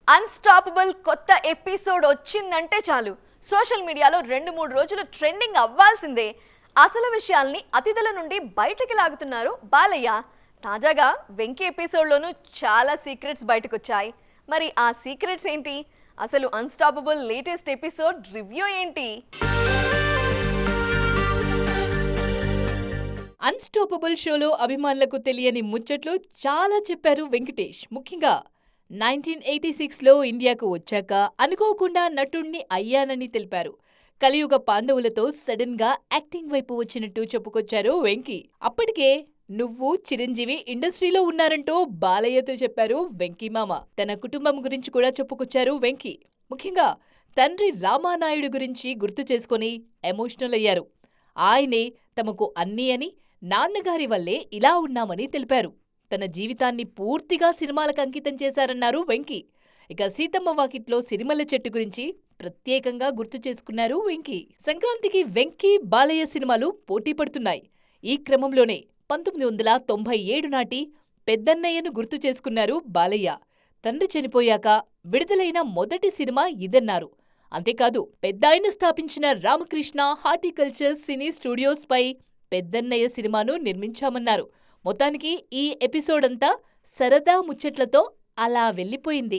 Unstoppable కొత్త episode వచ్చిందంటే చాలు సోషల్ మీడియాలో 2-3 రోజులు ట్రెండింగ్ అవ్వాల్సిందే. అసలు విషయాల్ని అతిథుల నుండి బయటికి లాగుతున్నారు బాలయ్య. తాజాగా వెంకీ ఎపిసోడ్లోనూ చాలా సీక్రెట్స్ బయటకొచ్చాయి. మరి ఆ సీక్రెట్స్ ఏంటి? అసలు అన్‌స్టాపబుల్ లేటెస్ట్ ఎపిసోడ్ రివ్యూ ఏంటి? అన్‌స్టాపబుల్ షోలో అభిమానులకు తెలియని ముచ్చట్లు చాలా చెప్పారు వెంకటేష్. ముఖ్యంగా 1986లో ఇండియాకు వచ్చాక అనుకోకుండా నటుణ్ణి అయ్యానని తెలిపారు. కలియుగ పాండవులతో సడన్ గా యాక్టింగ్ వైపు వచ్చినట్టు చెప్పుకొచ్చారు వెంకీ. అప్పటికే నువ్వు చిరంజీవి ఇండస్ట్రీలో ఉన్నారంటూ బాలయ్యతో చెప్పారు వెంకీ మామ. తన కుటుంబం గురించి కూడా చెప్పుకొచ్చారు వెంకీ. ముఖ్యంగా తండ్రి రామానాయుడు గురించి గుర్తు చేసుకుని ఎమోషనల్ అయ్యారు. ఆయనే తమకు అన్నీ అని, నాన్నగారి వల్లే ఇలా ఉన్నామని తెలిపారు. తన జీవితాన్ని పూర్తిగా సినిమాలకు అంకితం చేశారన్నారు వెంకీ. ఇక సీతమ్మ వాకిట్లో సిరిమల్ల చెట్టు గురించి ప్రత్యేకంగా గుర్తు చేసుకున్నారు వెంకీ. సంక్రాంతికి వెంకీ, బాలయ్య సినిమాలు పోటీ పడుతున్నాయి. ఈ క్రమంలోనే 1997 నాటి పెద్దన్నయ్యను గుర్తు చేసుకున్నారు బాలయ్య. తండ్రి చనిపోయాక విడుదలైన మొదటి సినిమా ఇదన్నారు. అంతేకాదు పెద్దాయన స్థాపించిన రామకృష్ణ హార్టికల్చర్ సినీ స్టూడియోస్ పై పెద్దన్నయ్య సినిమాను నిర్మించామన్నారు. మొత్తానికి ఈ ఎపిసోడ్ అంతా సరదా ముచ్చట్లతో అలా వెళ్లిపోయింది.